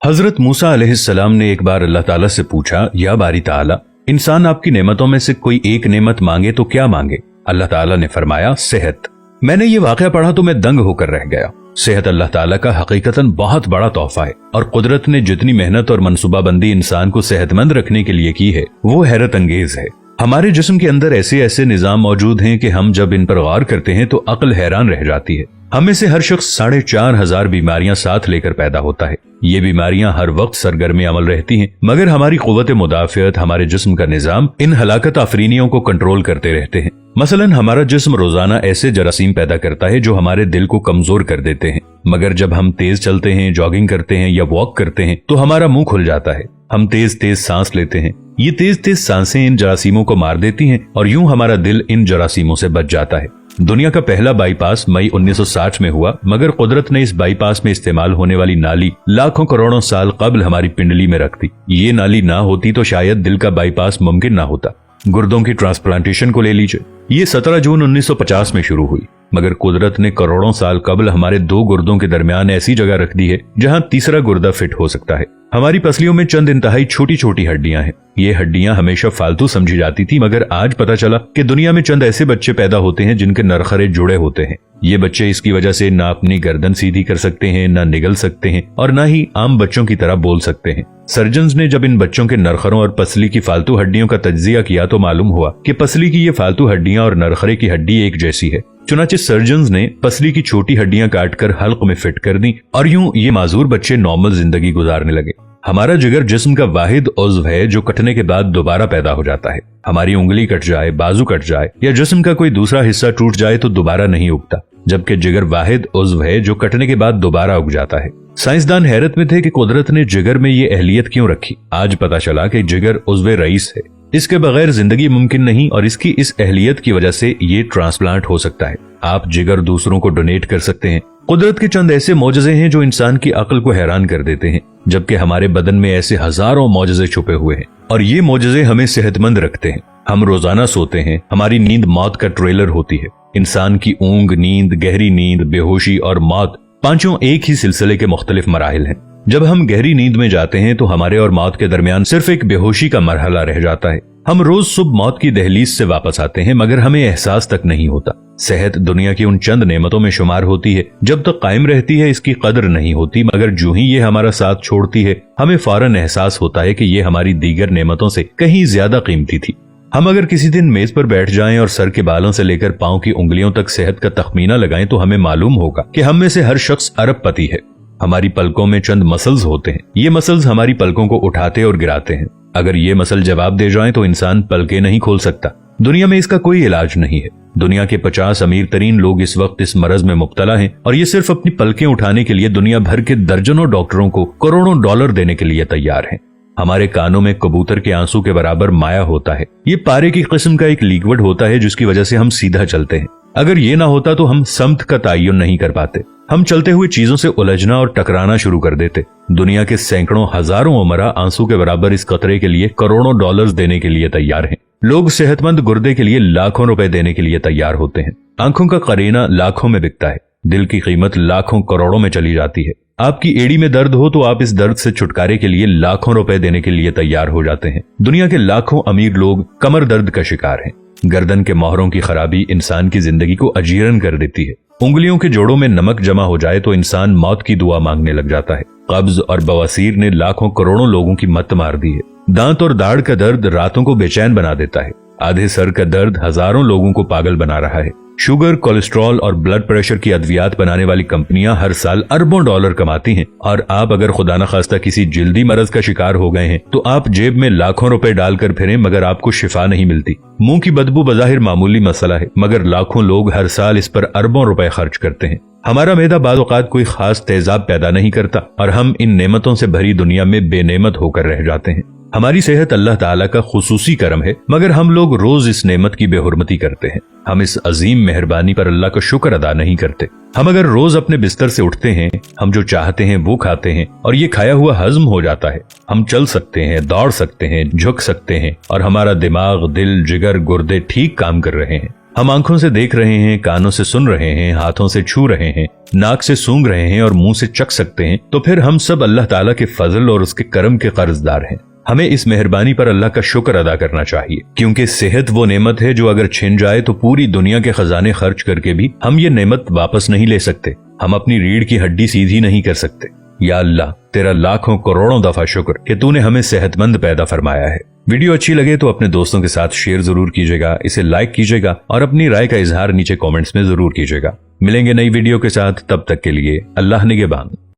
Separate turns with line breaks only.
हजरत मूसा अलैहिस्सलाम ने एक बार अल्लाह ताला से पूछा, या बारी ताला, इंसान आपकी नेमतों में से कोई एक नेमत मांगे तो क्या मांगे? अल्लाह ताला ने फरमाया, सेहत। मैंने ये वाकया पढ़ा तो मैं दंग होकर रह गया। सेहत अल्लाह ताला का हकीकतन बहुत बड़ा तोहफा है और कुदरत ने जितनी मेहनत और मनसूबाबंदी इंसान को सेहतमंद रखने के लिए की है वो हैरत अंगेज है। हमारे जिस्म के अंदर ऐसे ऐसे निजाम मौजूद हैं कि हम जब इन पर गौर करते हैं तो अक्ल हैरान रह जाती है। हम में से हर शख्स 4,500 बीमारियां साथ लेकर पैदा होता है। ये बीमारियां हर वक्त सरगर्म अमल रहती हैं, मगर हमारी कुव्वत मुदाफियत, हमारे जिस्म का निजाम इन हलाकत आफरीनियों को कंट्रोल करते रहते हैं। मसलन हमारा जिस्म रोजाना ऐसे जरासीम पैदा करता है जो हमारे दिल को कमजोर कर देते हैं, मगर जब हम तेज चलते हैं, जॉगिंग करते हैं या वॉक करते हैं तो हमारा मुंह खुल जाता है। हम तेज तेज सांस लेते हैं। ये तेज तेज सांसें इन जरासीमों को मार देती हैं और यूं हमारा दिल इन जरासीमों से बच जाता है। दुनिया का पहला बाईपास मई 1960 में हुआ, मगर कुदरत ने इस बाईपास में इस्तेमाल होने वाली नाली लाखों करोड़ों साल कबल हमारी पिंडली में रख दी। ये नाली ना होती तो शायद दिल का बाईपास मुमकिन ना होता। गुर्दों की ट्रांसप्लांटेशन को ले लीजिए, ये 17 जून 1950 में शुरू हुई, मगर कुदरत ने करोड़ों साल कबल हमारे दो गुर्दों के दरमियान ऐसी जगह रख दी है जहां तीसरा गुर्दा फिट हो सकता है। हमारी पसलियों में चंद इंतहाई छोटी छोटी हड्डियां हैं। ये हड्डियां हमेशा फालतू समझी जाती थी, मगर आज पता चला कि दुनिया में चंद ऐसे बच्चे पैदा होते हैं जिनके नरखरे जुड़े होते हैं। ये बच्चे इसकी वजह से ना अपनी गर्दन सीधी कर सकते हैं, ना निगल सकते हैं और ना ही आम बच्चों की तरह बोल सकते हैं। सर्जन्स ने जब इन बच्चों के नरखरों और पसली की फालतू हड्डियों का तज्जिया किया तो मालूम हुआ कि पसली की ये फालतू हड्डियां और नरखरे की हड्डी एक जैसी है। चुनाचे सर्जन्स ने पसली की छोटी हड्डियां काटकर हल्क में फिट कर दी और यूं ये माजूर बच्चे नॉर्मल जिंदगी गुजारने लगे। हमारा जिगर जिस्म का वाहिद उज़्व है जो कटने के बाद दोबारा पैदा हो जाता है। हमारी उंगली कट जाए, बाजू कट जाए या जिस्म का कोई दूसरा हिस्सा टूट जाए तो दोबारा नहीं उगता, जबकि जिगर वाहिद उज़्व है जो कटने के बाद दोबारा उग जाता है। साइंसदान हैरत में थे कि कुदरत ने जिगर में ये अहलियत क्यों रखी। आज पता चला कि जिगर उज़्व रईस है, इसके बगैर जिंदगी मुमकिन नहीं और इसकी इस अहलियत की वजह से ये ट्रांसप्लांट हो सकता है। आप जिगर दूसरों को डोनेट कर सकते हैं। कुदरत के चंद ऐसे मौजज़े हैं जो इंसान की अक्ल को हैरान कर देते हैं, जबकि हमारे बदन में ऐसे हजारों मौजज़े छुपे हुए हैं और ये मौजज़े हमें सेहतमंद रखते हैं। हम रोजाना सोते हैं, हमारी नींद मौत का ट्रेलर होती है। इंसान की ऊंग, नींद, गहरी नींद, बेहोशी और मौत पांचों एक ही सिलसिले के मुख्तलिफ मराहिल हैं। जब हम गहरी नींद में जाते हैं तो हमारे और मौत के दरमियान सिर्फ एक बेहोशी का मरहला रह जाता है। हम रोज सुबह मौत की दहलीज से वापस आते हैं, मगर हमें एहसास तक नहीं होता। सेहत दुनिया की उन चंद नेमतों में शुमार होती है, जब तक कायम रहती है इसकी कदर नहीं होती, मगर जो ही ये हमारा साथ छोड़ती है हमें फौरन एहसास होता है कि ये हमारी दीगर नेमतों से कहीं ज्यादा कीमती थी। हम अगर किसी दिन मेज पर बैठ जाएं और सर के बालों से लेकर पांव की उंगलियों तक सेहत का तखमीना लगाएं तो हमें मालूम होगा कि हम में से हर शख्स अरबपति है। हमारी पलकों में चंद मसल्स होते हैं। ये मसल्स हमारी पलकों को उठाते और गिराते हैं। अगर ये मसल जवाब दे जाएं तो इंसान पलकें नहीं खोल सकता। दुनिया में इसका कोई इलाज नहीं है। दुनिया के 50 अमीर तरीन लोग इस वक्त इस मरज में मुब्तला हैं और ये सिर्फ अपनी पलकें उठाने के लिए दुनिया भर के दर्जनों डॉक्टरों को करोड़ों डॉलर देने के लिए तैयार हैं। हमारे कानों में कबूतर के आंसू के बराबर माया होता है। ये पारे की किस्म का एक लिक्विड होता है जिसकी वजह से हम सीधा चलते हैं। अगर ये ना होता तो हम समत का तयन नहीं कर पाते। हम चलते हुए चीजों से उलझना और टकराना शुरू कर देते। दुनिया के सैकड़ों हजारों उमरा आंसू के बराबर इस कतरे के लिए करोड़ों डॉलर्स देने के लिए तैयार हैं। लोग सेहतमंद गुर्दे के लिए लाखों रुपए देने के लिए तैयार होते हैं। आंखों का करीना लाखों में बिकता है। दिल की कीमत लाखों करोड़ों में चली जाती है। आपकी एड़ी में दर्द हो तो आप इस दर्द से छुटकारे के लिए लाखों रुपए देने के लिए तैयार हो जाते हैं। दुनिया के लाखों अमीर लोग कमर दर्द का शिकार हैं। गर्दन के मोहरों की खराबी इंसान की जिंदगी को अजीरन कर देती है। उंगलियों के जोड़ों में नमक जमा हो जाए तो इंसान मौत की दुआ मांगने लग जाता है। कब्ज और बवासीर ने लाखों करोड़ों लोगों की मत मार दी है। दांत और दाढ़ का दर्द रातों को बेचैन बना देता है। आधे सर का दर्द हजारों लोगों को पागल बना रहा है। शुगर, कोलेस्ट्रॉल और ब्लड प्रेशर की अद्वियात बनाने वाली कंपनियां हर साल अरबों डॉलर कमाती हैं और आप अगर खुदा न खास्ता किसी जिल्दी मरज का शिकार हो गए हैं तो आप जेब में लाखों रुपए डालकर फिरें मगर आपको शिफा नहीं मिलती। मुंह की बदबू बज़ाहिर मामूली मसला है, मगर लाखों लोग हर साल इस पर अरबों रुपए खर्च करते हैं। हमारा मैदा बाज़ औक़ात कोई खास तेजाब पैदा नहीं करता और हम इन नेमतों से भरी दुनिया में बेनेमत होकर रह जाते हैं। हमारी सेहत अल्लाह ताला का खुसूसी करम है, मगर हम लोग रोज इस नेमत की बेहुरमती करते हैं। हम इस अजीम मेहरबानी पर अल्लाह का शुक्र अदा नहीं करते। हम अगर रोज अपने बिस्तर से उठते हैं, हम जो चाहते हैं वो खाते हैं और ये खाया हुआ हजम हो जाता है। हम चल सकते हैं, दौड़ सकते हैं, झुक सकते हैं और हमारा दिमाग, दिल, जिगर, गुर्दे ठीक काम कर रहे हैं। हम आंखों से देख रहे हैं, कानों से सुन रहे हैं, हाथों से छू रहे हैं, नाक से सूंघ रहे हैं और मुंह से चख सकते हैं, तो फिर हम सब अल्लाह ताला के फजल और उसके करम के कर्जदार हैं। हमें इस मेहरबानी पर अल्लाह का शुक्र अदा करना चाहिए, क्योंकि सेहत वो नेमत है जो अगर छिन जाए तो पूरी दुनिया के खजाने खर्च करके भी हम ये नेमत वापस नहीं ले सकते। हम अपनी रीढ़ की हड्डी सीधी नहीं कर सकते। या अल्लाह, तेरा लाखों करोड़ों दफा शुक्र कि तूने हमें सेहतमंद पैदा फरमाया है। वीडियो अच्छी लगे तो अपने दोस्तों के साथ शेयर जरूर कीजिएगा, इसे लाइक कीजिएगा और अपनी राय का इजहार नीचे कमेंट्स में जरूर कीजिएगा। मिलेंगे नई वीडियो के साथ, तब तक के लिए अल्लाह निगहबान।